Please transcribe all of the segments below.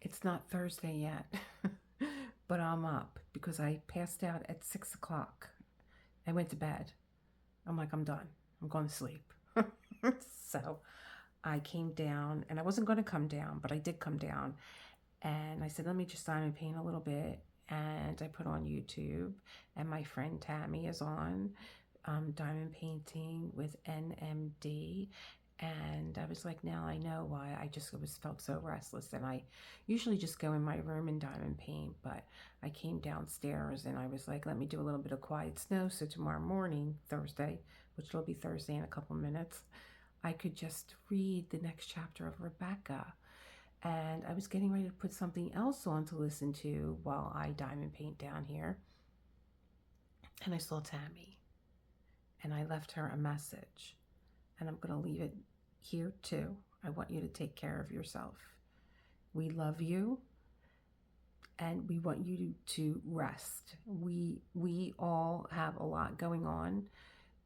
It's not Thursday yet, but I'm up because I passed out at 6 o'clock. I went to bed. I'm like, I'm done. I'm going to sleep. So I came down, and I wasn't going to come down, but I did come down. And I said, let me just diamond paint a little bit. And I put on YouTube, and my friend Tammy is on diamond painting with NMD. And I was like, now I know why I just was felt so restless. And I usually just go in my room and diamond paint, but I came downstairs and I was like, let me do a little bit of quiet snow. So tomorrow morning, Thursday, which will be Thursday in a couple minutes, I could just read the next chapter of Rebecca. And I was getting ready to put something else on to listen to while I diamond paint down here. And I saw Tammy, and I left her a message, and I'm going to leave it here too. I want you to take care of yourself. We love you, and we want you to rest. We all have a lot going on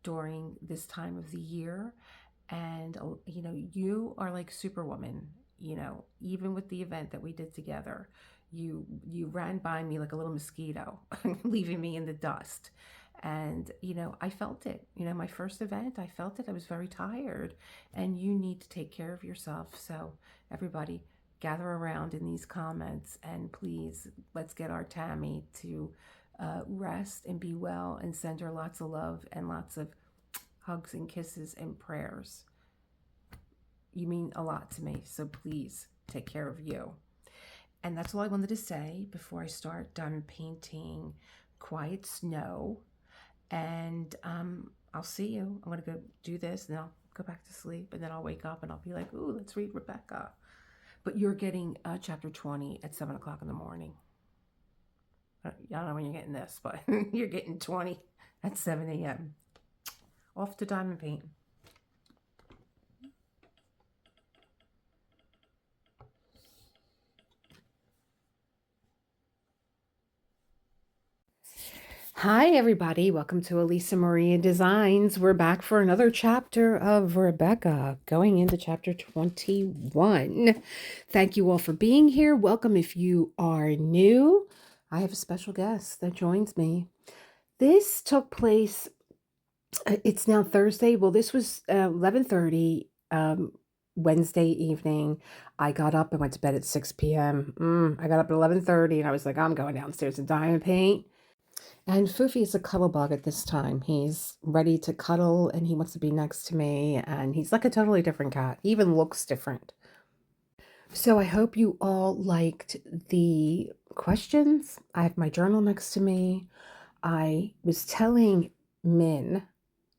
during this time of the year, and you are like Superwoman. Even with the event that we did together, you ran by me like a little mosquito, leaving me in the dust. And I felt it. My first event, I felt it. I was very tired, and you need to take care of yourself. So everybody, gather around in these comments, and please, let's get our Tammy to rest and be well, and send her lots of love and lots of hugs and kisses and prayers. You mean a lot to me, so please take care of you. And that's all I wanted to say before I start diamond painting Quiet Snow. And I'll see you. I'm going to go do this, and then I'll go back to sleep, and then I'll wake up and I'll be like, ooh, let's read Rebecca. But you're getting chapter 20 at 7 o'clock in the morning. I don't know when you're getting this, but you're getting 20 at 7 a.m. Off to diamond paint. Hi, everybody. Welcome to Elisa Maurier Designs. We're back for another chapter of Rebecca, going into chapter 21. Thank you all for being here. Welcome if you are new. I have a special guest that joins me. This took place, it's now Thursday. Well, this was 11:30 Wednesday evening. I got up and went to bed at 6 p.m. I got up at 11:30, and I was like, I'm going downstairs to diamond paint. And Foofi is a cuddle bug at this time. He's ready to cuddle, and he wants to be next to me, and he's like a totally different cat. He even looks different. So I hope you all liked the questions. I have my journal next to me. I was telling Min,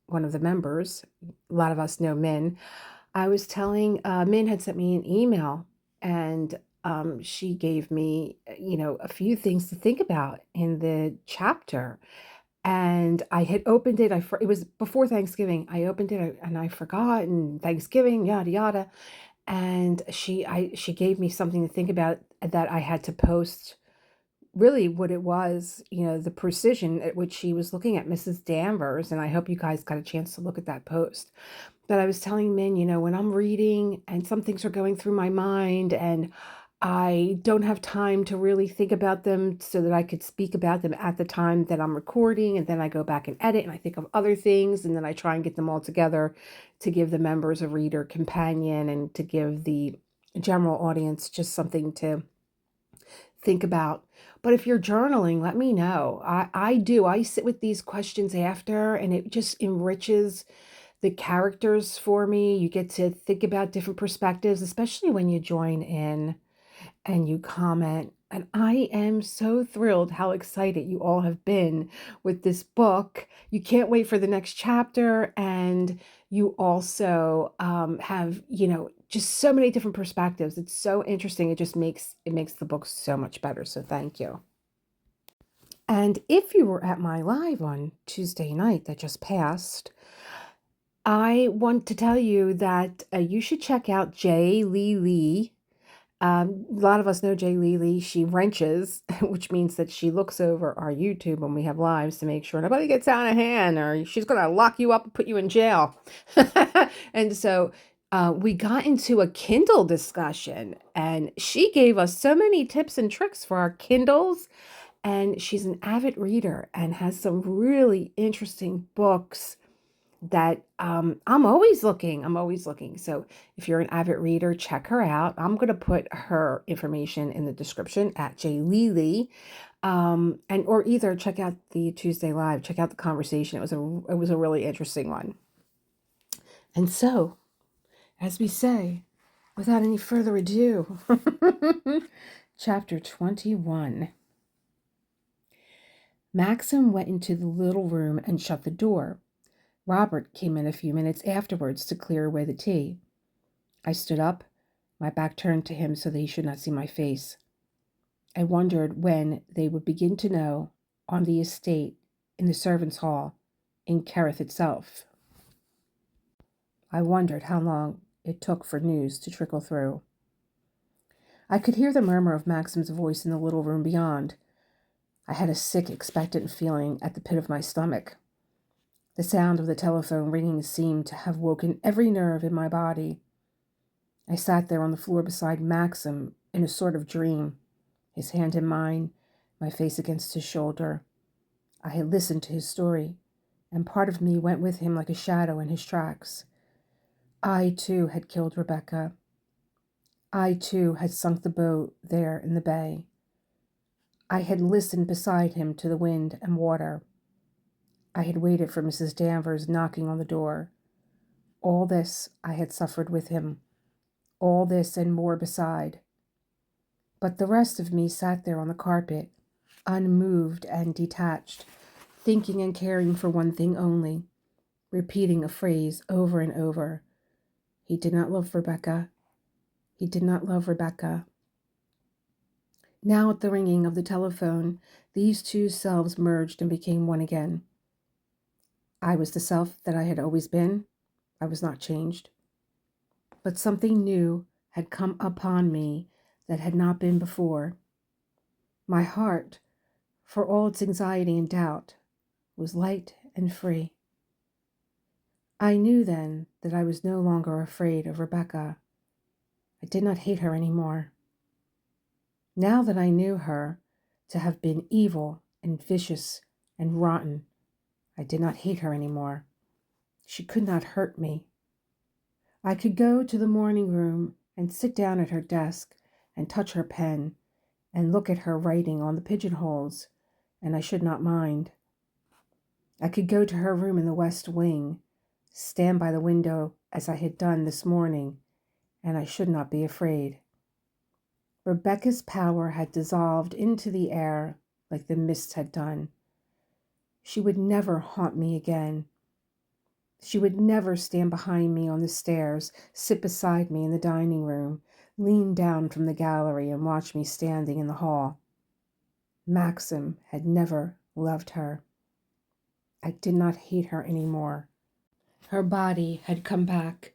one of the members, a lot of us know Min, I was telling, Min had sent me an email, and she gave me, a few things to think about in the chapter. And I had opened it. It was before Thanksgiving. I opened it and I forgot, and Thanksgiving, yada yada. And she gave me something to think about that I had to post. Really, what it was, the precision at which she was looking at Mrs. Danvers. And I hope you guys got a chance to look at that post. But I was telling Min, when I'm reading and some things are going through my mind, and I don't have time to really think about them so that I could speak about them at the time that I'm recording, and then I go back and edit, and I think of other things, and then I try and get them all together to give the members a reader companion, and to give the general audience just something to think about. But if you're journaling, let me know. I do. I sit with these questions after, and it just enriches the characters for me. You get to think about different perspectives, especially when you join in and you comment. And I am so thrilled how excited you all have been with this book. You can't wait for the next chapter. And you also have, just so many different perspectives. It's so interesting. It makes the book so much better. So thank you. And if you were at my live on Tuesday night that just passed, I want to tell you that you should check out JLeeLee. A lot of us know JLeeLee. She wrenches, which means that she looks over our YouTube when we have lives to make sure nobody gets out of hand, or she's going to lock you up and put you in jail. And so we got into a Kindle discussion, and she gave us so many tips and tricks for our Kindles. And she's an avid reader and has some really interesting books that I'm always looking. I'm always looking. So if you're an avid reader, check her out. I'm going to put her information in the description at JLeeLee. And or either check out the Tuesday Live, check out the conversation. It was a really interesting one. And so, as we say, without any further ado, chapter 21. Maxim went into the little room and shut the door. Robert came in a few minutes afterwards to clear away the tea. I stood up, my back turned to him so that he should not see my face. I wondered when they would begin to know, on the estate, in the servants' hall, in Kerith itself. I wondered how long it took for news to trickle through. I could hear the murmur of Maxim's voice in the little room beyond. I had a sick, expectant feeling at the pit of my stomach. The sound of the telephone ringing seemed to have woken every nerve in my body. I sat there on the floor beside Maxim in a sort of dream, his hand in mine, my face against his shoulder. I had listened to his story, and part of me went with him like a shadow in his tracks. I, too, had killed Rebecca. I, too, had sunk the boat there in the bay. I had listened beside him to the wind and water. I had waited for Mrs. Danvers knocking on the door. All this I had suffered with him, all this and more beside. But the rest of me sat there on the carpet, unmoved and detached, thinking and caring for one thing only, repeating a phrase over and over. He did not love Rebecca. He did not love Rebecca. Now at the ringing of the telephone, these two selves merged and became one again. I was the self that I had always been. I was not changed. But something new had come upon me that had not been before. My heart, for all its anxiety and doubt, was light and free. I knew then that I was no longer afraid of Rebecca. I did not hate her any more. Now that I knew her to have been evil and vicious and rotten, I did not hate her any more. She could not hurt me. I could go to the morning room and sit down at her desk and touch her pen and look at her writing on the pigeonholes, and I should not mind. I could go to her room in the west wing, stand by the window as I had done this morning, and I should not be afraid. Rebecca's power had dissolved into the air like the mist had done. She would never haunt me again. She would never stand behind me on the stairs, sit beside me in the dining room, lean down from the gallery and watch me standing in the hall. Maxim had never loved her. I did not hate her any more. Her body had come back.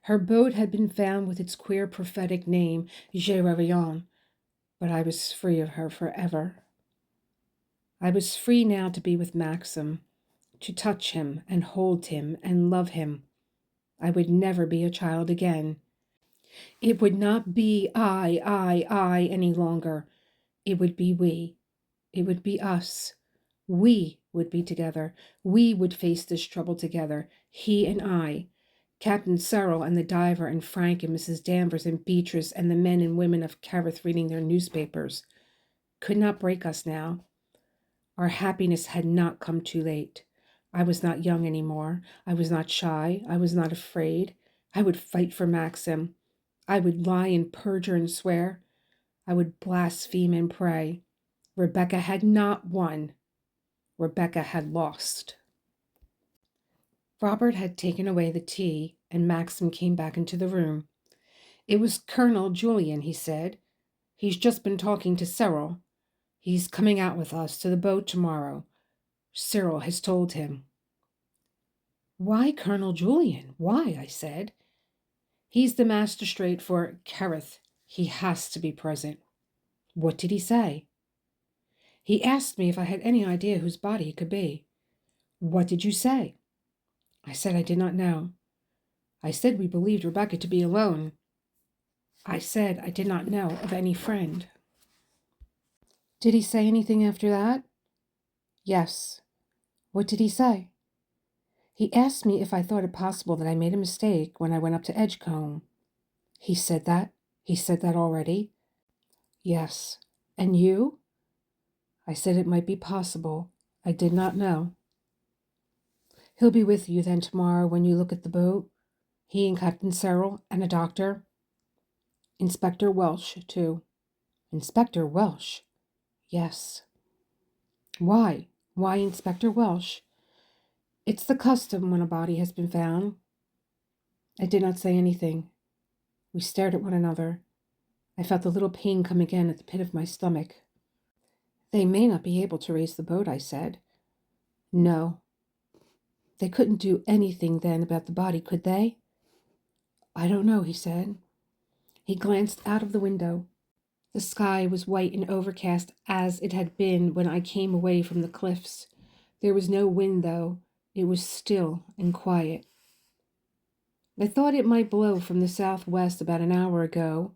Her boat had been found with its queer prophetic name, JLeeLee, but I was free of her forever. I was free now to be with Maxim, to touch him and hold him and love him. I would never be a child again. It would not be I any longer. It would be we. It would be us. We would be together. We would face this trouble together, he and I. Captain Cyril and the diver and Frank and Mrs. Danvers and Beatrice and the men and women of Kerith reading their newspapers. Could not break us now. Our happiness had not come too late. I was not young anymore. I was not shy. I was not afraid. I would fight for Maxim. I would lie and perjure and swear. I would blaspheme and pray. Rebecca had not won. Rebecca had lost. Robert had taken away the tea, and Maxim came back into the room. It was Colonel Julian, he said. He's just been talking to Cyril. He's coming out with us to the boat tomorrow. Cyril has told him. Why Colonel Julian? Why? I said. He's the magistrate for Kerith. He has to be present. What did he say? He asked me if I had any idea whose body it could be. What did you say? I said I did not know. I said we believed Rebecca to be alone. I said I did not know of any friend. Did he say anything after that? Yes. What did he say? He asked me if I thought it possible that I made a mistake when I went up to Edgecombe. He said that? He said that already? Yes. And you? I said it might be possible. I did not know. He'll be with you then tomorrow when you look at the boat? He and Captain Cyril and a doctor? Inspector Welsh, too. Inspector Welsh? Yes. Why? Why Inspector Welsh? It's the custom when a body has been found. I did not say anything. We stared at one another. I felt a little pain come again at the pit of my stomach. They may not be able to raise the boat, I said. No. They couldn't do anything then about the body, could they? I don't know, he said. He glanced out of the window. The sky was white and overcast as it had been when I came away from the cliffs. There was no wind, though. It was still and quiet. I thought it might blow from the southwest about an hour ago,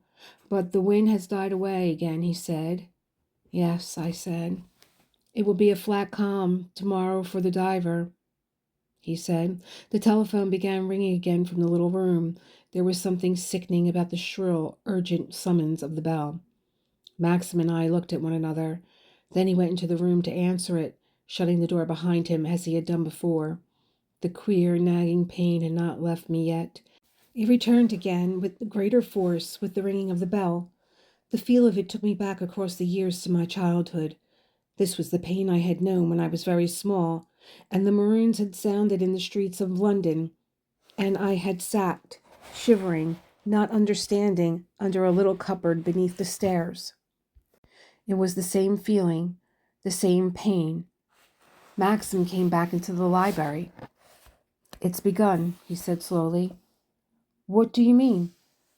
but the wind has died away again, he said. Yes, I said. It will be a flat calm tomorrow for the diver, he said. The telephone began ringing again from the little room. There was something sickening about the shrill, urgent summons of the bell. Maxim and I looked at one another. Then he went into the room to answer it, shutting the door behind him as he had done before. The queer, nagging pain had not left me yet. It returned again with greater force with the ringing of the bell. The feel of it took me back across the years to my childhood. This was the pain I had known when I was very small, and the maroons had sounded in the streets of London, and I had sat, shivering, not understanding, under a little cupboard beneath the stairs. It was the same feeling, the same pain. Maxim came back into the library. It's begun, he said slowly. What do you mean?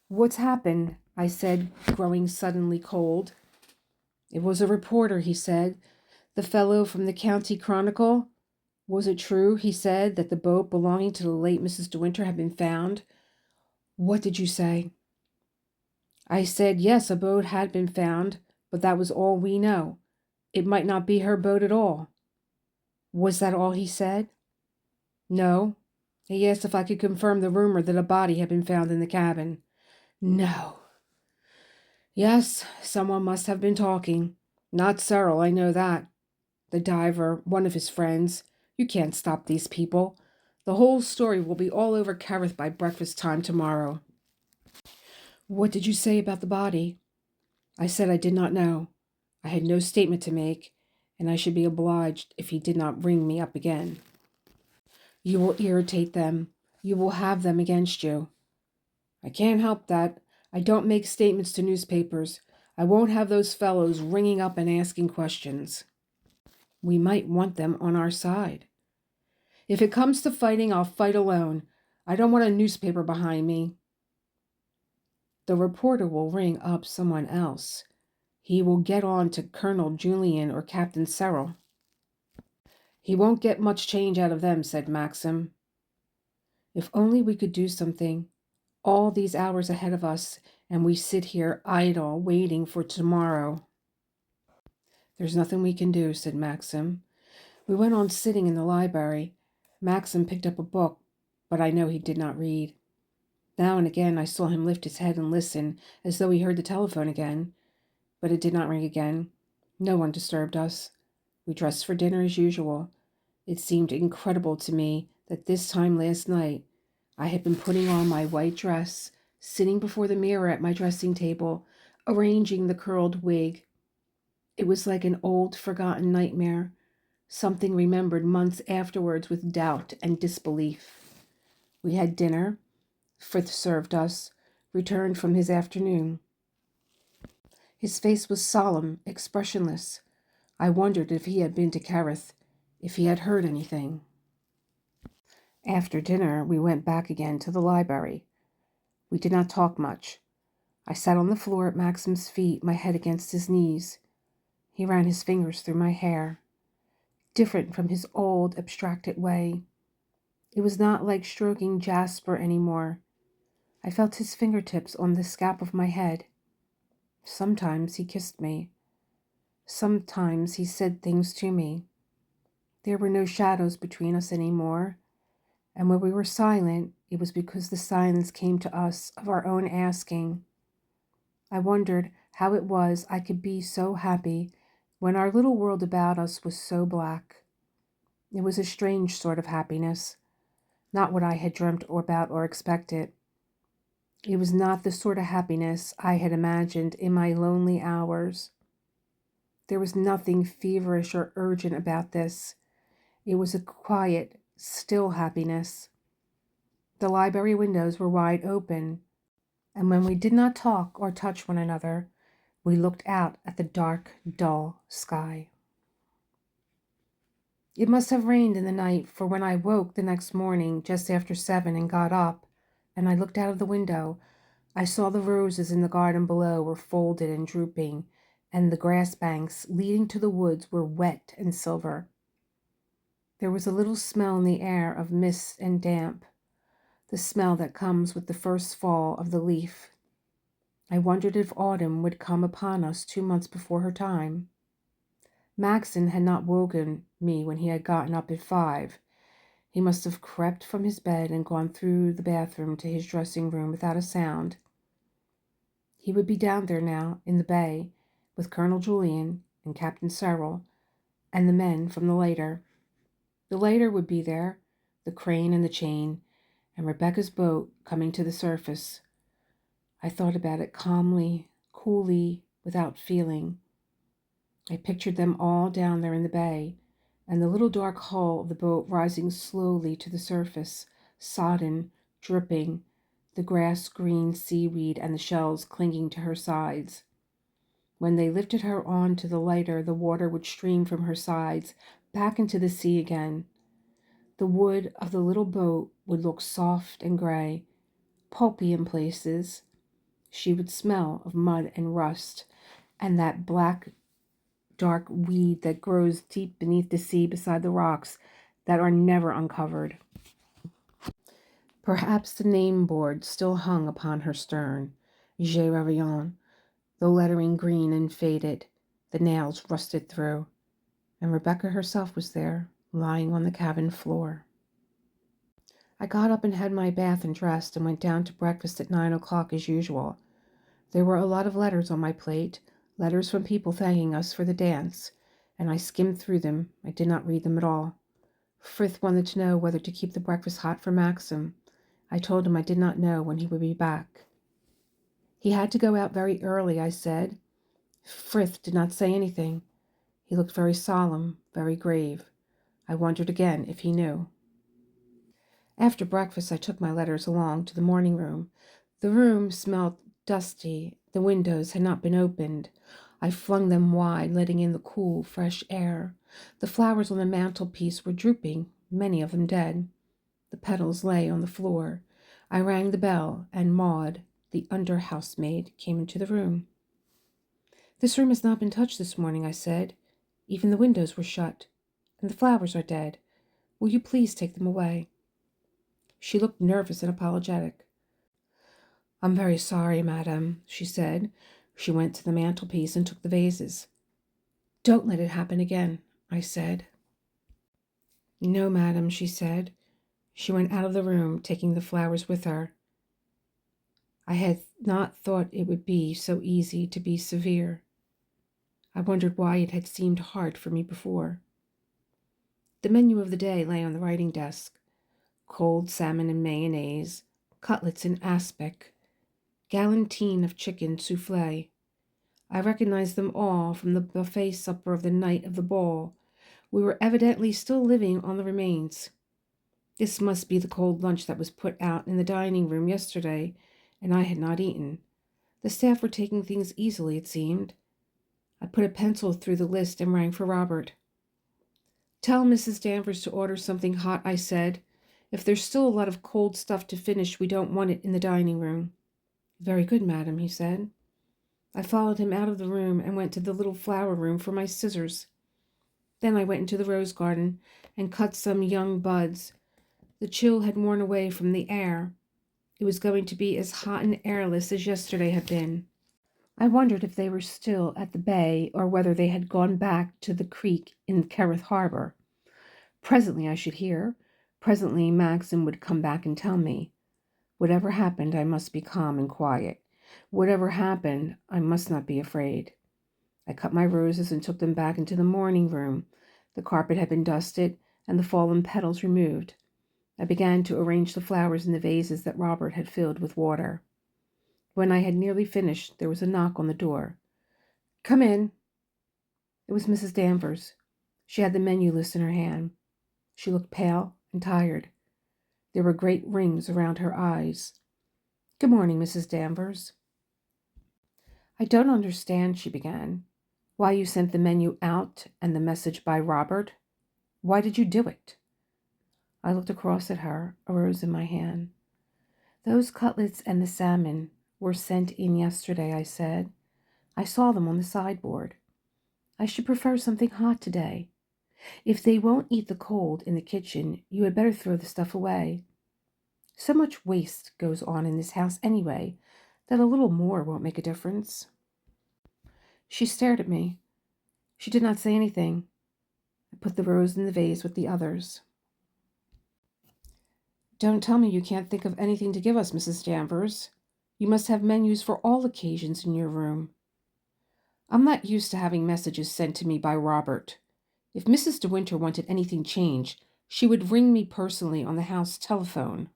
What's happened? I said, growing suddenly cold. It was a reporter, he said. The fellow from the County Chronicle. Was it true, he said, that the boat belonging to the late Mrs. De Winter had been found? What did you say? I said, yes, a boat had been found, but that was all we know. It might not be her boat at all. Was that all he said? No. He asked if I could confirm the rumor that a body had been found in the cabin. No. Yes, someone must have been talking. Not Cyril, I know that. The diver, one of his friends. You can't stop these people. The whole story will be all over Kerrith by breakfast time tomorrow. What did you say about the body? I said I did not know. I had no statement to make, and I should be obliged if he did not ring me up again. You will irritate them. You will have them against you. I can't help that. I don't make statements to newspapers. I won't have those fellows ringing up and asking questions. We might want them on our side. If it comes to fighting, I'll fight alone. I don't want a newspaper behind me. The reporter will ring up someone else. He will get on to Colonel Julian or Captain Cyril. He won't get much change out of them, said Maxim. If only we could do something. All these hours ahead of us, and we sit here idle, waiting for tomorrow. There's nothing we can do, said Maxim. We went on sitting in the library. Maxim picked up a book, but I know he did not read. Now and again I saw him lift his head and listen, as though he heard the telephone again. But it did not ring again. No one disturbed us. We dressed for dinner as usual. It seemed incredible to me that this time last night I had been putting on my white dress, sitting before the mirror at my dressing table, arranging the curled wig. It was like an old, forgotten nightmare, something remembered months afterwards with doubt and disbelief. We had dinner. Frith served us, returned from his afternoon. His face was solemn, expressionless. I wondered if he had been to Kerrith, if he had heard anything. After dinner, we went back again to the library. We did not talk much. I sat on the floor at Maxim's feet, my head against his knees. He ran his fingers through my hair, different from his old, abstracted way. It was not like stroking Jasper anymore. I felt his fingertips on the scalp of my head. Sometimes he kissed me. Sometimes he said things to me. There were no shadows between us anymore, and when we were silent, it was because the silence came to us of our own asking. I wondered how it was I could be so happy when our little world about us was so black. It was a strange sort of happiness, not what I had dreamt about or expected. It was not the sort of happiness I had imagined in my lonely hours. There was nothing feverish or urgent about this. It was a quiet, still happiness. The library windows were wide open, and when we did not talk or touch one another, we looked out at the dark, dull sky. It must have rained in the night, for when I woke the next morning just after 7 and got up, and I looked out of the window, I saw the roses in the garden below were folded and drooping, and the grass banks leading to the woods were wet and silver. There was a little smell in the air of mist and damp, the smell that comes with the first fall of the leaf. I wondered if autumn would come upon us 2 months before her time. Maxim had not woken me when he had gotten up at 5. He must have crept from his bed and gone through the bathroom to his dressing room without a sound. He would be down there now in the bay with Colonel Julian and Captain Cyril and the men from the lighter. The lighter would be there, the crane and the chain, and Rebecca's boat coming to the surface. I thought about it calmly, coolly, without feeling. I pictured them all down there in the bay, and the little dark hull of the boat rising slowly to the surface, sodden, dripping, the grass-green seaweed and the shells clinging to her sides. When they lifted her on to the lighter, the water would stream from her sides back into the sea again. The wood of the little boat would look soft and gray, pulpy in places. She would smell of mud and rust, and that black, dark weed that grows deep beneath the sea beside the rocks that are never uncovered. Perhaps the name board still hung upon her stern, Je Reviens, the lettering green and faded, the nails rusted through, and Rebecca herself was there, lying on the cabin floor. I got up and had my bath and dressed and went down to breakfast at 9 o'clock as usual. There were a lot of letters on my plate, letters from people thanking us for the dance, and I skimmed through them. I did not read them at all. Frith wanted to know whether to keep the breakfast hot for Maxim. I told him I did not know when he would be back. He had to go out very early, I said. Frith did not say anything. He looked very solemn, very grave. I wondered again if he knew. After breakfast, I took my letters along to the morning room. The room smelled dusty. The windows had not been opened. I flung them wide, letting in the cool, fresh air. The flowers on the mantelpiece were drooping, many of them dead. The petals lay on the floor. I rang the bell, and Maud, the under-housemaid, came into the room. "This room has not been touched this morning," I said. "Even the windows were shut, and the flowers are dead. Will you please take them away?" She looked nervous and apologetic. "I'm very sorry, madam," she said. She went to the mantelpiece and took the vases. "Don't let it happen again," I said. "No, madam," she said. She went out of the room, taking the flowers with her. I had not thought it would be so easy to be severe. I wondered why it had seemed hard for me before. The menu of the day lay on the writing desk. Cold salmon and mayonnaise, cutlets in aspic, galantine of chicken soufflé. I recognized them all from the buffet supper of the night of the ball. We were evidently still living on the remains. This must be the cold lunch that was put out in the dining room yesterday, and I had not eaten. The staff were taking things easily, it seemed. I put a pencil through the list and rang for Robert. "Tell Mrs. Danvers to order something hot," I said. "If there's still a lot of cold stuff to finish, we don't want it in the dining room." "Very good, madam," he said. I followed him out of the room and went to the little flower room for my scissors. Then I went into the rose garden and cut some young buds. The chill had worn away from the air. It was going to be as hot and airless as yesterday had been. I wondered if they were still at the bay or whether they had gone back to the creek in Kerrith Harbor. Presently I should hear. Presently Maxim would come back and tell me. Whatever happened, I must be calm and quiet. Whatever happened, I must not be afraid. I cut my roses and took them back into the morning room. The carpet had been dusted and the fallen petals removed. I began to arrange the flowers in the vases that Robert had filled with water. When I had nearly finished, there was a knock on the door. "Come in." It was Mrs. Danvers. She had the menu list in her hand. She looked pale and tired. There were great rings around her eyes. "Good morning, Mrs. Danvers." "I don't understand," she began. "Why you sent the menu out and the message by Robert? Why did you do it?" I looked across at her, a rose in my hand. "Those cutlets and the salmon were sent in yesterday," I said. "I saw them on the sideboard. I should prefer something hot today. If they won't eat the cold in the kitchen, you had better throw the stuff away. So much waste goes on in this house anyway, that a little more won't make a difference." She stared at me. She did not say anything. I put the rose in the vase with the others. "Don't tell me you can't think of anything to give us, Mrs. Danvers. You must have menus for all occasions in your room." "I'm not used to having messages sent to me by Robert. If Mrs. De Winter wanted anything changed, she would ring me personally on the house telephone."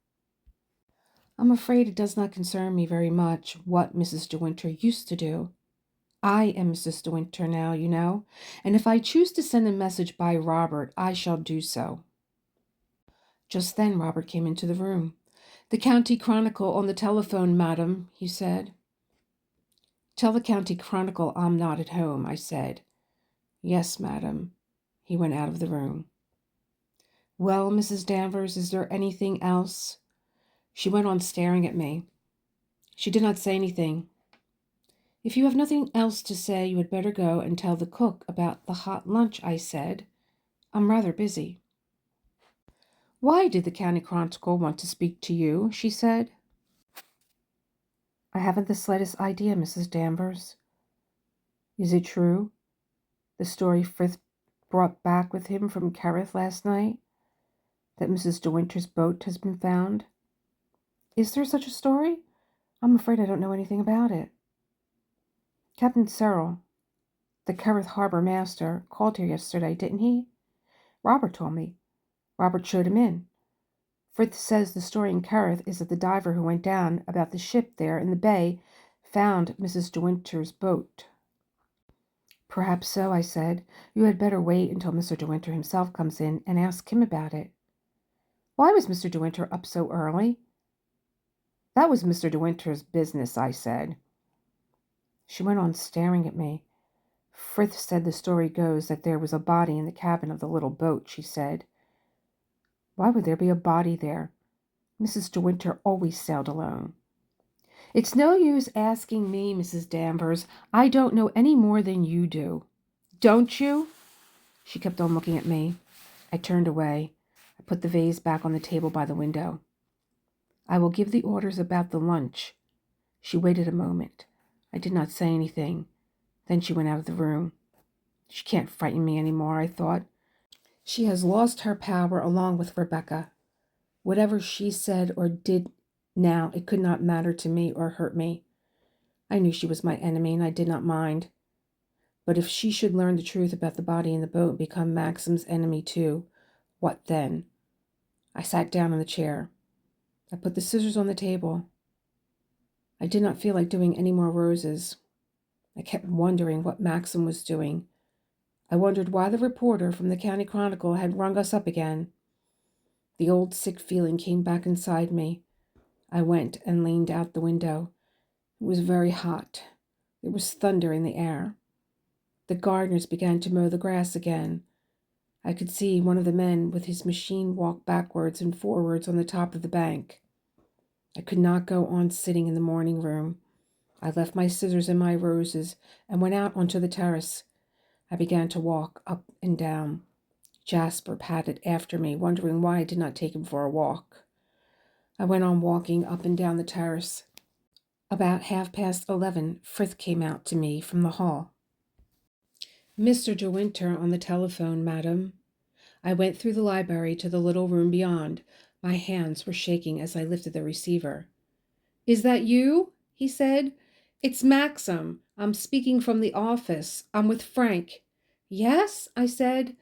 "I'm afraid it does not concern me very much what Mrs. De Winter used to do. I am Mrs. De Winter now, you know, and if I choose to send a message by Robert, I shall do so." Just then Robert came into the room. "The County Chronicle on the telephone, madam," he said. "Tell the County Chronicle I'm not at home," I said. "Yes, madam." He went out of the room. "Well, Mrs. Danvers, is there anything else?" She went on staring at me. She did not say anything. "If you have nothing else to say, you had better go and tell the cook about the hot lunch," I said. "I'm rather busy." "Why did the County Chronicle want to speak to you?" she said. "I haven't the slightest idea, Mrs. Danvers." "Is it true? The story Frith brought back with him from Kerrith last night? That Mrs. De Winter's boat has been found? Is there such a story? I'm afraid I don't know anything about it." "Captain Searle, the Kerrith Harbor master, called here yesterday, didn't he? Robert told me. Robert showed him in. Frith says the story in Kerrith is that the diver who went down about the ship there in the bay found Mrs. De Winter's boat." "Perhaps so," I said. "You had better wait until Mr. De Winter himself comes in and ask him about it." "Why was Mr. De Winter up so early?" "That was Mr. De Winter's business," I said. She went on staring at me. "Frith said the story goes that there was a body in the cabin of the little boat," she said. "Why would there be a body there? Mrs. De Winter always sailed alone." "It's no use asking me, Mrs. Danvers. I don't know any more than you do." "Don't you?" She kept on looking at me. I turned away. I put the vase back on the table by the window. "I will give the orders about the lunch." She waited a moment. I did not say anything. Then she went out of the room. She can't frighten me any more, I thought. She has lost her power along with Rebecca. Whatever she said or did now, it could not matter to me or hurt me. I knew she was my enemy, and I did not mind. But if she should learn the truth about the body in the boat and become Maxim's enemy too, what then? I sat down in the chair. I put the scissors on the table. I did not feel like doing any more roses. I kept wondering what Maxim was doing. I wondered why the reporter from the County Chronicle had rung us up again. The old sick feeling came back inside me. I went and leaned out the window. It was very hot. There was thunder in the air. The gardeners began to mow the grass again. I could see one of the men with his machine walk backwards and forwards on the top of the bank. I could not go on sitting in the morning room. I left my scissors and my roses and went out onto the terrace. I began to walk up and down. Jasper padded after me, wondering why I did not take him for a walk. I went on walking up and down the terrace. About 11:30, Frith came out to me from the hall. "Mr. De Winter on the telephone, madam." I went through the library to the little room beyond. My hands were shaking as I lifted the receiver. "Is that you?" he said. "It's Maxim. I'm speaking from the office. I'm with Frank." "Yes?" I said.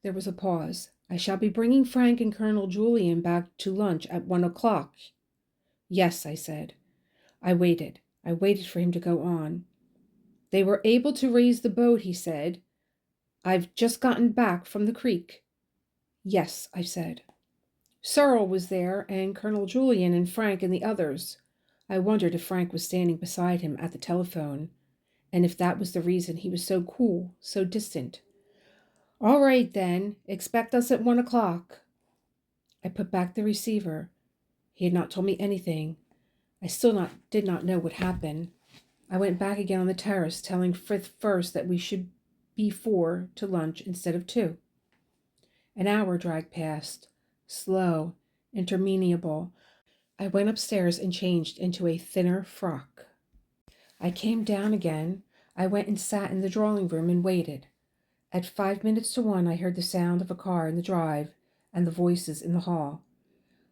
There was a pause. "I shall be bringing Frank and Colonel Julian back to lunch at 1 o'clock. "Yes," I said. I waited for him to go on. "They were able to raise the boat," he said. "I've just gotten back from the creek." "Yes," I said. "Searle was there, and Colonel Julian and Frank and the others." I wondered if Frank was standing beside him at the telephone, and if that was the reason he was so cool, so distant. "All right, then. Expect us at 1 o'clock. I put back the receiver. He had not told me anything. I still did not know what happened. I went back again on the terrace, telling Frith first that we should be 4 to lunch instead of 2. An hour dragged past, slow, interminable. I went upstairs and changed into a thinner frock. I came down again. I went and sat in the drawing room and waited. At 5 minutes to 1, I heard the sound of a car in the drive and the voices in the hall.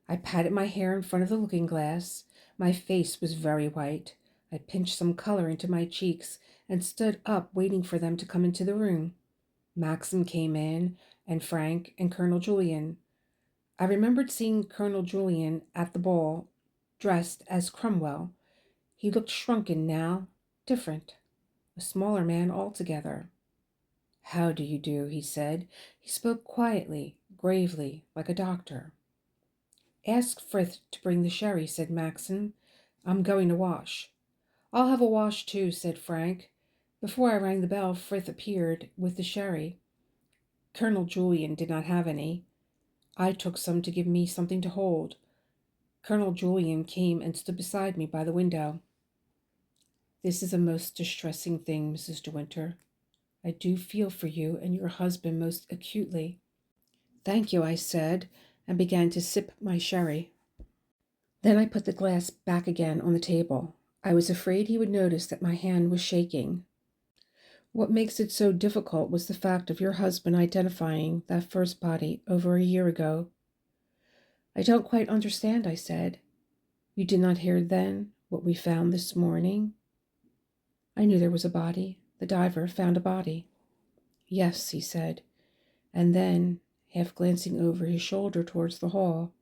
I patted my hair in front of the looking glass. My face was very white. I pinched some color into my cheeks and stood up waiting for them to come into the room. Maxim came in, and Frank and Colonel Julian. I remembered seeing Colonel Julian at the ball, dressed as Cromwell. He looked shrunken now, different, a smaller man altogether. "How do you do?" he said. He spoke quietly, gravely, like a doctor. "Ask Frith to bring the sherry," said Maxim. "I'm going to wash." "I'll have a wash too," said Frank. Before I rang the bell, Frith appeared with the sherry. Colonel Julian did not have any. I took some to give me something to hold. Colonel Julian came and stood beside me by the window. "This is a most distressing thing, Mrs. De Winter. I do feel for you and your husband most acutely." "Thank you," I said, and began to sip my sherry. Then I put the glass back again on the table. I was afraid he would notice that my hand was shaking. "What makes it so difficult was the fact of your husband identifying that first body over a year ago." "I don't quite understand," I said. "You did not hear then what we found this morning?" "I knew there was a body. The diver found a body." "Yes," he said, and then, half glancing over his shoulder towards the hall,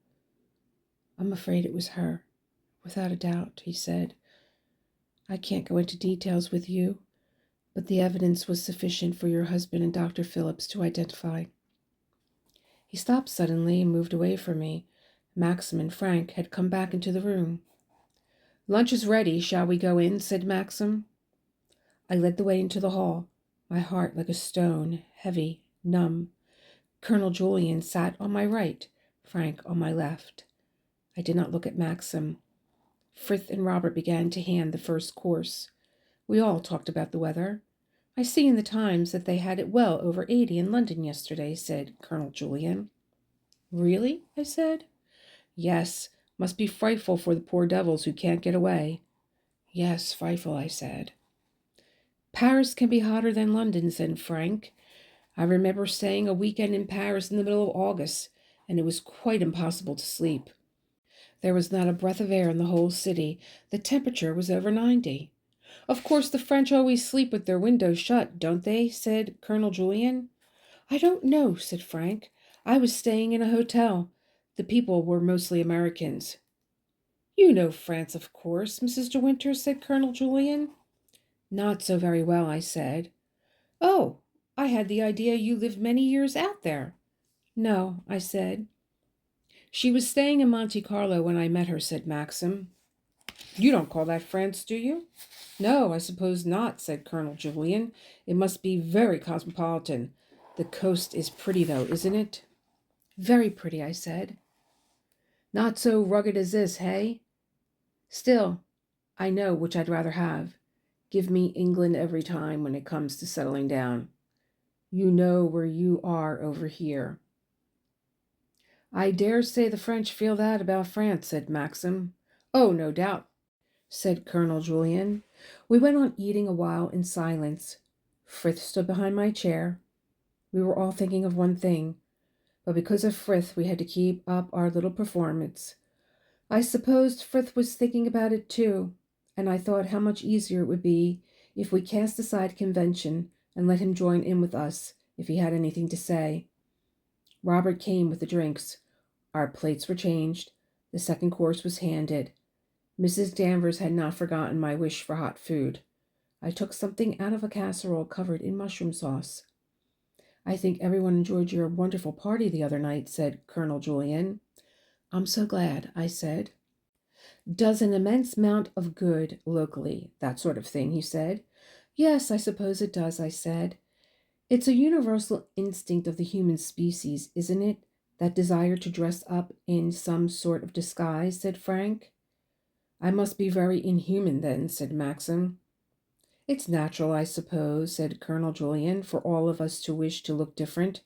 "I'm afraid it was her, without a doubt," he said. "I can't go into details with you, but the evidence was sufficient for your husband and Dr. Phillips to identify." He stopped suddenly and moved away from me. Maxim and Frank had come back into the room. "Lunch is ready. Shall we go in?" said Maxim. I led the way into the hall, my heart like a stone, heavy, numb. Colonel Julian sat on my right, Frank on my left. I did not look at Maxim. Frith and Robert began to hand the first course. We all talked about the weather. "I see in the Times that they had it well over 80 in London yesterday," said Colonel Julian. "Really?" I said. "Yes, must be frightful for the poor devils who can't get away." "Yes, frightful," I said. "Paris can be hotter than London," said Frank. "I remember staying a weekend in Paris in the middle of August, and it was quite impossible to sleep. There was not a breath of air in the whole city. The temperature was over 90. "Of course the French always sleep with their windows shut, don't they?" said Colonel Julian. "I don't know," said Frank. "I was staying in a hotel. The people were mostly Americans." "You know France, of course, Mrs. De Winter," said Colonel Julian. "Not so very well," I said. "Oh, I had the idea you lived many years out there." "No," I said. "She was staying in Monte Carlo when I met her," said Maxim. "You don't call that France, do you?" "No, I suppose not," said Colonel Julian. "It must be very cosmopolitan. The coast is pretty, though, isn't it?" "Very pretty," I said. "Not so rugged as this, hey? Still, I know which I'd rather have. Give me England every time when it comes to settling down." You know where you are over here." "I dare say the French feel that about France," said Maxim. "Oh, no doubt," said Colonel Julien. We went on eating a while in silence. Frith stood behind my chair. We were all thinking of one thing, but because of Frith we had to keep up our little performance. I supposed Frith was thinking about it too, and I thought how much easier it would be if we cast aside convention and let him join in with us if he had anything to say. Robert came with the drinks. Our plates were changed. The second course was handed. Mrs. Danvers had not forgotten my wish for hot food. I took something out of a casserole covered in mushroom sauce. "I think everyone enjoyed your wonderful party the other night," said Colonel Julien. "I'm so glad," I said. "Does an immense amount of good locally, that sort of thing," he said. "Yes, I suppose it does," I said. "It's a universal instinct of the human species, isn't it? That desire to dress up in some sort of disguise," said Frank. "I must be very inhuman then," said Maxim. "It's natural, I suppose," said Colonel Julien, "for all of us to wish to look different.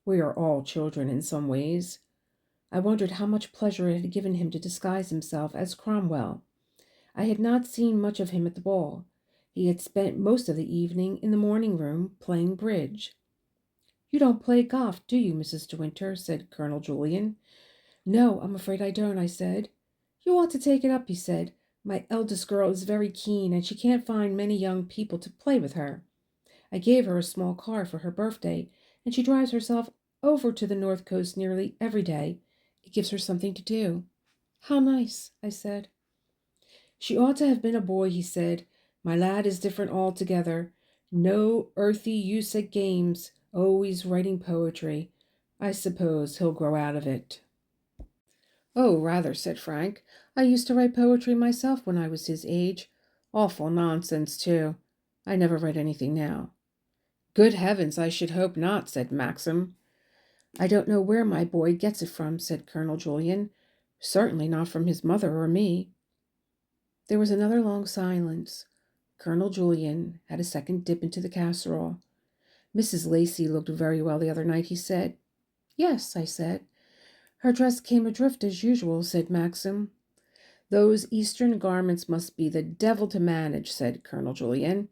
We are all children in some ways." I wondered how much pleasure it had given him to disguise himself as Cromwell. I had not seen much of him at the ball. He had spent most of the evening in the morning room playing bridge. "You don't play golf, do you, Mrs. De Winter?" said Colonel Julien. "No, I'm afraid I don't," I said. "You ought to take it up," he said. "My eldest girl is very keen, and she can't find many young people to play with her. I gave her a small car for her birthday, and she drives herself over to the North Coast nearly every day. It gives her something to do." "How nice," I said. "She ought to have been a boy," he said. "My lad is different altogether. No earthly use at games, always writing poetry. I suppose he'll grow out of it." "Oh, rather," said Frank. "I used to write poetry myself when I was his age. Awful nonsense, too. I never write anything now." "Good heavens, I should hope not," said Maxim. "I don't know where my boy gets it from," said Colonel Julien. "Certainly not from his mother or me." There was another long silence. Colonel Julien had a second dip into the casserole. "Mrs. Lacey looked very well the other night," he said. "Yes," I said. "Her dress came adrift as usual," said Maxim. "Those Eastern garments must be the devil to manage," said Colonel Julien.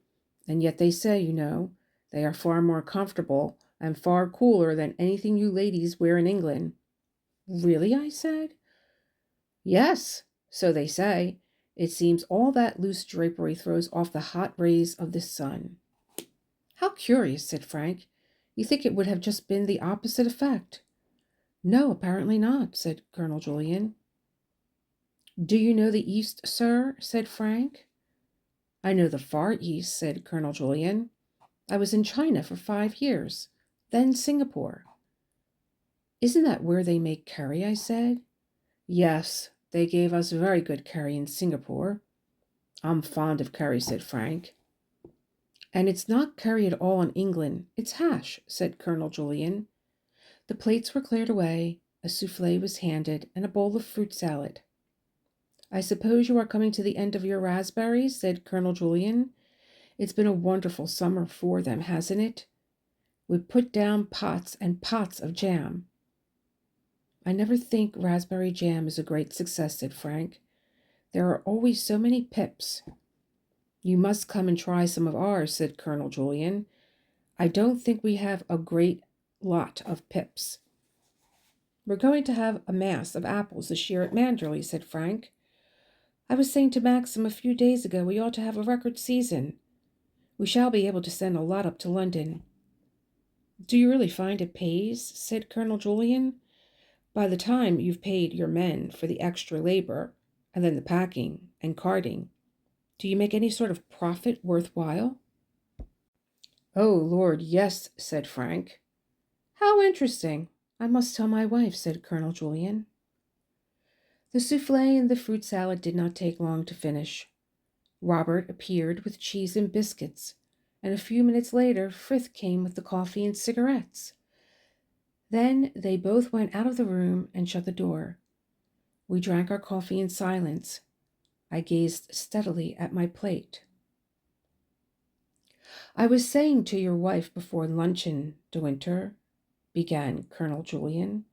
"And yet they say, you know, they are far more comfortable and far cooler than anything you ladies wear in England." "Really?" I said. "Yes, so they say. It seems all that loose drapery throws off the hot rays of the sun." "How curious," said Frank. "You think it would have just been the opposite effect?" "No, apparently not," said Colonel Julien. "Do you know the East, sir?" said Frank. "I know the Far East," said Colonel Julien. "I was in China for 5 years, then Singapore." "Isn't that where they make curry?" I said. "Yes, they gave us very good curry in Singapore." "I'm fond of curry," said Frank. "And it's not curry at all in England, it's hash," said Colonel Julien. The plates were cleared away, a souffle was handed, and a bowl of fruit salad. "I suppose you are coming to the end of your raspberries," said Colonel Julien. "It's been a wonderful summer for them, hasn't it? We put down pots and pots of jam." "I never think raspberry jam is a great success," said Frank. "There are always so many pips." "You must come and try some of ours," said Colonel Julien. "I don't think we have a great lot of pips." "We're going to have a mass of apples this year at Manderley," said Frank. "I was saying to Maxim a few days ago we ought to have a record season. We shall be able to send a lot up to London." "Do you really find it pays?" said Colonel Julien. "By the time you've paid your men for the extra labor, and then the packing and carting, do you make any sort of profit worthwhile?" "Oh, Lord, yes," said Frank. "How interesting. I must tell my wife," said Colonel Julien. The souffle and the fruit salad did not take long to finish. Robert appeared with cheese and biscuits, and a few minutes later Frith came with the coffee and cigarettes. Then they both went out of the room and shut the door. We drank our coffee in silence. I gazed steadily at my plate. I was saying to your wife before luncheon, De Winter, began Colonel Julian,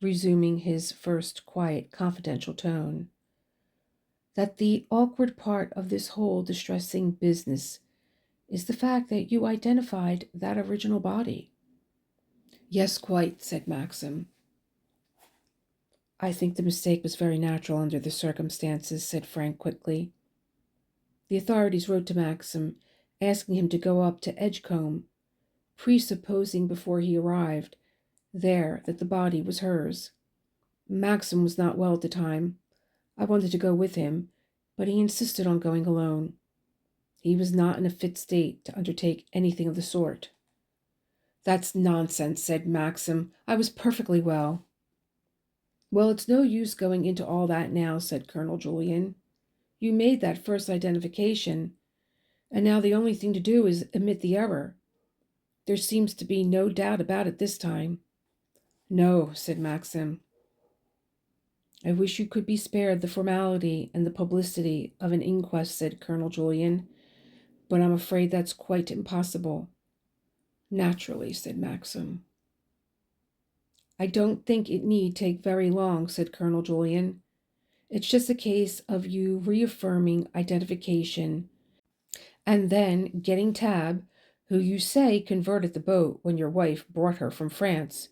resuming his first quiet, confidential tone, that the awkward part of this whole distressing business is the fact that you identified that original body. Yes, quite, said Maxim. I think the mistake was very natural under the circumstances, said Frank quickly. The authorities wrote to Maxim, asking him to go up to Edgecombe, presupposing before he arrived there that the body was hers. Maxim was not well at the time. I wanted to go with him, but he insisted on going alone. He was not in a fit state to undertake anything of the sort. That's nonsense, said Maxim. I was perfectly well. Well, it's no use going into all that now, said Colonel Julian. You made that first identification, and now the only thing to do is admit the error. There seems to be no doubt about it this time. No, said Maxim. I wish you could be spared the formality and the publicity of an inquest, said Colonel Julian, but I'm afraid that's quite impossible. Naturally, said Maxim. I don't think it need take very long, said Colonel Julian. It's just a case of you reaffirming identification and then getting Tab, who you say converted the boat when your wife brought her from France,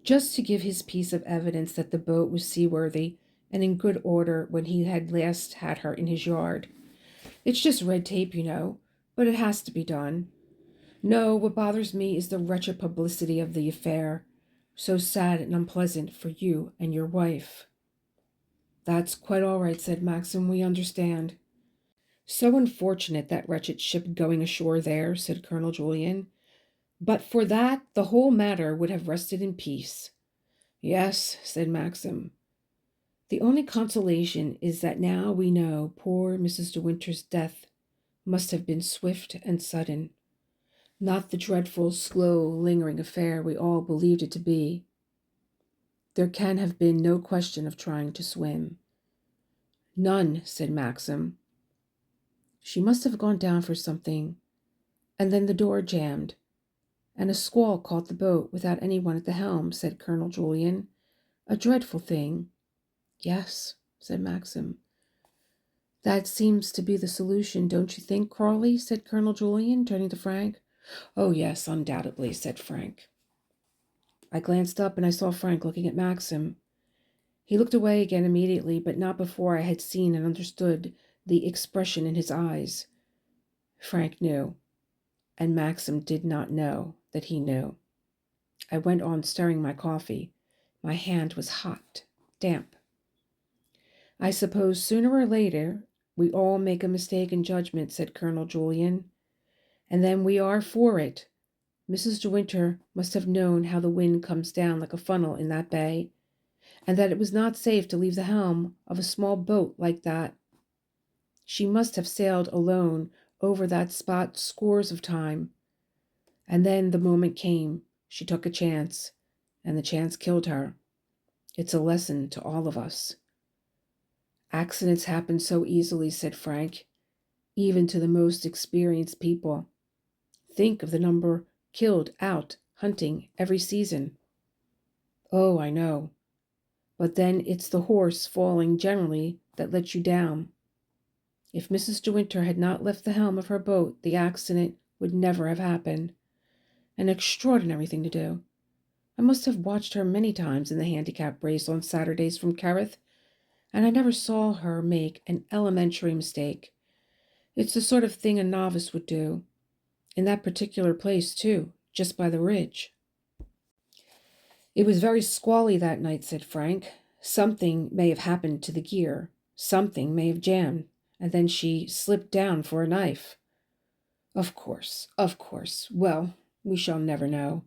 just to give his piece of evidence that the boat was seaworthy and in good order when he had last had her in his yard. It's just red tape, you know, but it has to be done. No, what bothers me is the wretched publicity of the affair, so sad and unpleasant for you and your wife. That's quite all right, said Maxim. We understand. So unfortunate, that wretched ship going ashore there, said Colonel Julian. But for that, the whole matter would have rested in peace. Yes, said Maxim. The only consolation is that now we know poor Mrs. De Winter's death must have been swift and sudden, not the dreadful, slow, lingering affair we all believed it to be. There can have been no question of trying to swim. None, said Maxim. She must have gone down for something, and then the door jammed, and a squall caught the boat without anyone at the helm, said Colonel Julian. A dreadful thing. Yes, said Maxim. That seems to be the solution, don't you think, Crawley? Said Colonel Julian, turning to Frank. Oh, yes, undoubtedly, said Frank. I glanced up and I saw Frank looking at Maxim. He looked away again immediately, but not before I had seen and understood the expression in his eyes. Frank knew, and Maxim did not know that he knew. I went on stirring my coffee. My hand was hot, damp. I suppose sooner or later we all make a mistake in judgment, said Colonel Julian, and then we are for it. Mrs. De Winter must have known how the wind comes down like a funnel in that bay, and that it was not safe to leave the helm of a small boat like that. She must have sailed alone over that spot scores of times. And then the moment came. She took a chance, and the chance killed her. It's a lesson to all of us. Accidents happen so easily, said Frank, even to the most experienced people. Think of the number killed out hunting every season. Oh, I know. But then it's the horse falling generally that lets you down. If Mrs. De Winter had not left the helm of her boat, the accident would never have happened. An extraordinary thing to do. I must have watched her many times in the handicap race on Saturdays from Kerrith, and I never saw her make an elementary mistake. It's the sort of thing a novice would do. In that particular place, too, just by the ridge. It was very squally that night, said Frank. Something may have happened to the gear. Something may have jammed, and then she slipped down for a knife. Of course. Well, we shall never know.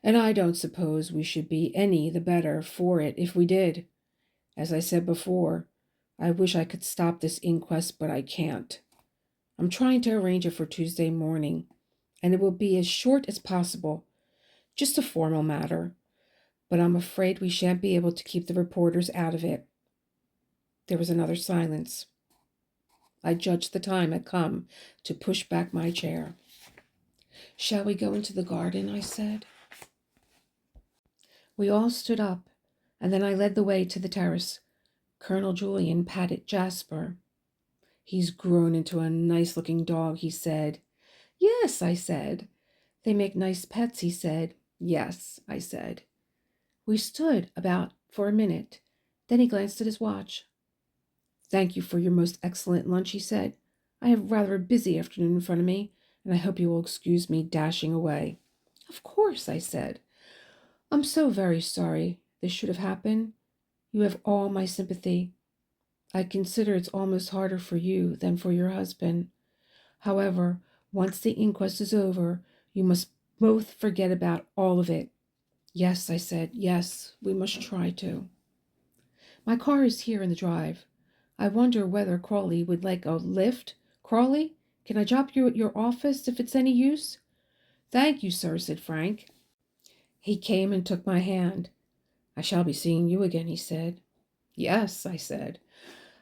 And I don't suppose we should be any the better for it if we did. As I said before, I wish I could stop this inquest, but I can't. I'm trying to arrange it for Tuesday morning, and it will be as short as possible. Just a formal matter. But I'm afraid we shan't be able to keep the reporters out of it. There was another silence. I judged the time had come to push back my chair. "Shall we go into the garden?" I said. We all stood up, and then I led the way to the terrace. Colonel Julian patted Jasper. "He's grown into a nice-looking dog," he said. "Yes," I said. "They make nice pets," he said. "Yes," I said. We stood about for a minute. Then he glanced at his watch. "Thank you for your most excellent lunch," he said. "I have rather a busy afternoon in front of me, and I hope you will excuse me dashing away." "Of course," I said. "I'm so very sorry this should have happened. You have all my sympathy. I consider it's almost harder for you than for your husband. However, once the inquest is over, you must both forget about all of it." "Yes," I said. "Yes, we must try to." "My car is here in the drive. I wonder whether Crawley would like a lift. Crawley, can I drop you at your office if it's any use?" "Thank you, sir," said Frank. He came and took my hand. "I shall be seeing you again," he said. "Yes," I said.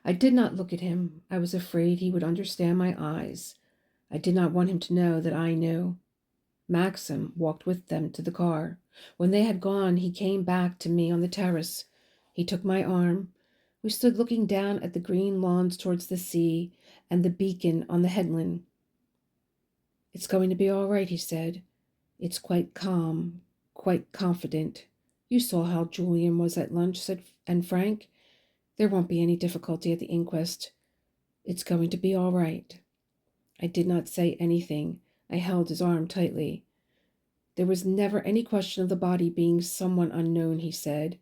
I did not look at him. I was afraid he would understand my eyes. I did not want him to know that I knew. Maxim walked with them to the car. When they had gone, he came back to me on the terrace. He took my arm. We stood looking down at the green lawns towards the sea and the beacon on the headland. "It's going to be all right," he said. "It's quite calm, quite confident. You saw how Julian was at lunch," said Frank. "There won't be any difficulty at the inquest. It's going to be all right." I did not say anything. I held his arm tightly. "There was never any question of the body being someone unknown," he said.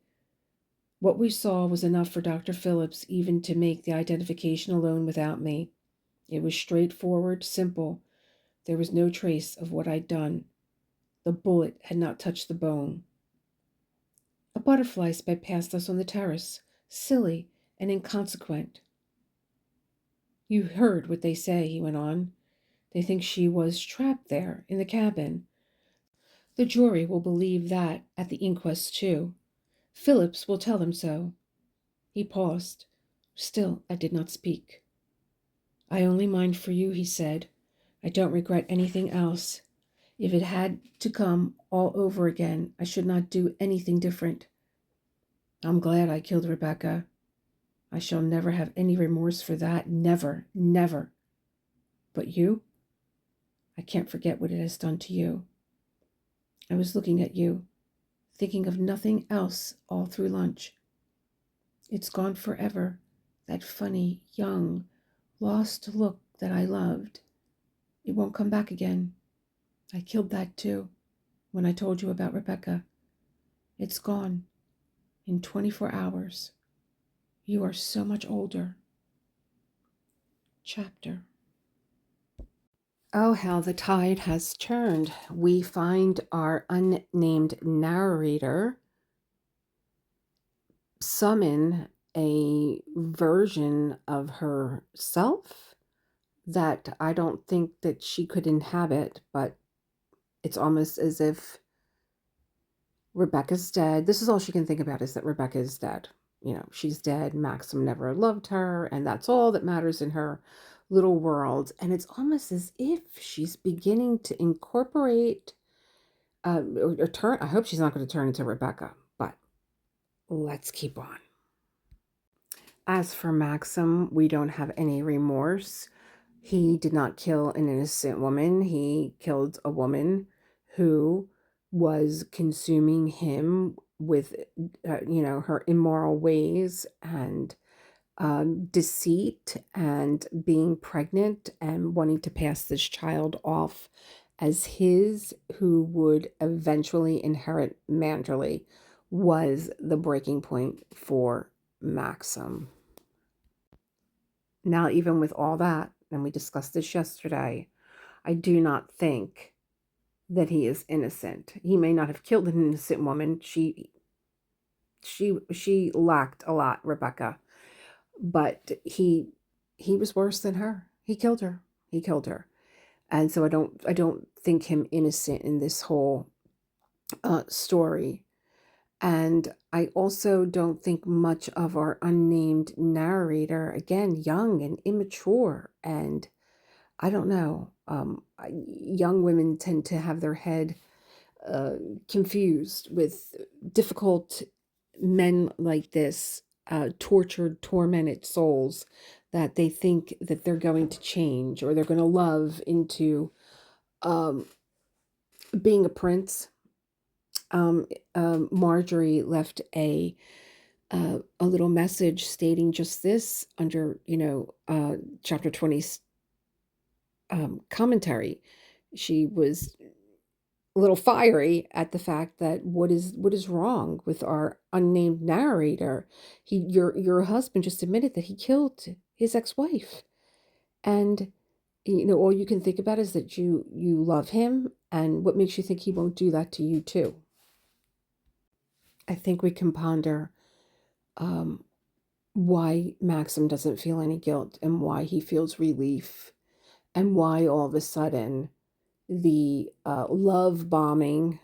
"What we saw was enough for Dr. Phillips even to make the identification alone without me. It was straightforward, simple. There was no trace of what I'd done. The bullet had not touched the bone." A butterfly sped past us on the terrace, silly and inconsequent. "You heard what they say," he went on. "They think she was trapped there in the cabin. The jury will believe that at the inquest, too. Phillips will tell them so." He paused. Still, I did not speak. "I only mind for you," he said. "I don't regret anything else. If it had to come all over again, I should not do anything different. I'm glad I killed Rebecca. I shall never have any remorse for that. Never, never. But you? I can't forget what it has done to you. I was looking at you, thinking of nothing else all through lunch. It's gone forever, that funny, young, lost look that I loved. It won't come back again. I killed that too, when I told you about Rebecca. It's gone in 24 hours. You are so much older." Chapter. Oh, how the tide has turned. We find our unnamed narrator summon a version of herself that I don't think that she could inhabit, but it's almost as if Rebecca's dead. This is all she can think about, is that Rebecca is dead. You know, she's dead. Maxim never loved her, and that's all that matters in her little world. And it's almost as if she's beginning to incorporate or turn. I hope she's not going to turn into Rebecca, but let's keep on. As for Maxim, we don't have any remorse. He did not kill an innocent woman. He killed a woman who was consuming him with, her immoral ways and deceit and being pregnant and wanting to pass this child off as his, who would eventually inherit Manderley, was the breaking point for Maxim. Now, even with all that, and we discussed this yesterday, I do not think that he is innocent. He may not have killed an innocent woman. She lacked a lot, Rebecca, but he was worse than her. He killed her. He killed her. And so I don't think him innocent in this whole story. And I also don't think much of our unnamed narrator, again, young and immature and I don't know. Young women tend to have their head uh, confused with difficult men like this, tortured, tormented souls that they think that they're going to change or they're going to love into um, being a prince. Um, Marjorie left a little message stating just this under, chapter 20 commentary. She was a little fiery at the fact that what is wrong with our unnamed narrator. Your husband just admitted that he killed his ex-wife, and all you can think about is that you love him, and what makes you think he won't do that to you too. I think we can ponder um, why Maxim doesn't feel any guilt and why he feels relief, and why all of a sudden the love bombing.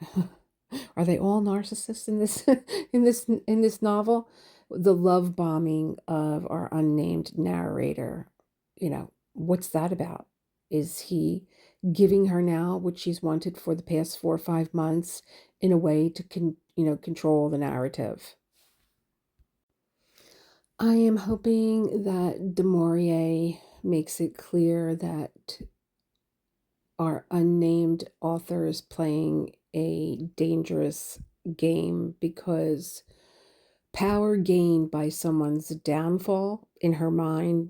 Are they all narcissists in this in this novel? The love bombing of our unnamed narrator. What's that about? Is he giving her now what she's wanted for the past 4 or 5 months in a way to control the narrative? I am hoping that Maurier makes it clear that our unnamed author is playing a dangerous game, because power gained by someone's downfall in her mind,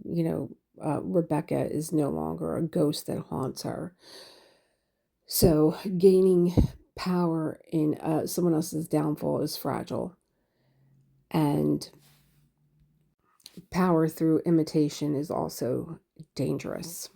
Rebecca is no longer a ghost that haunts her. So gaining power in someone else's downfall is fragile, and power through imitation is also dangerous.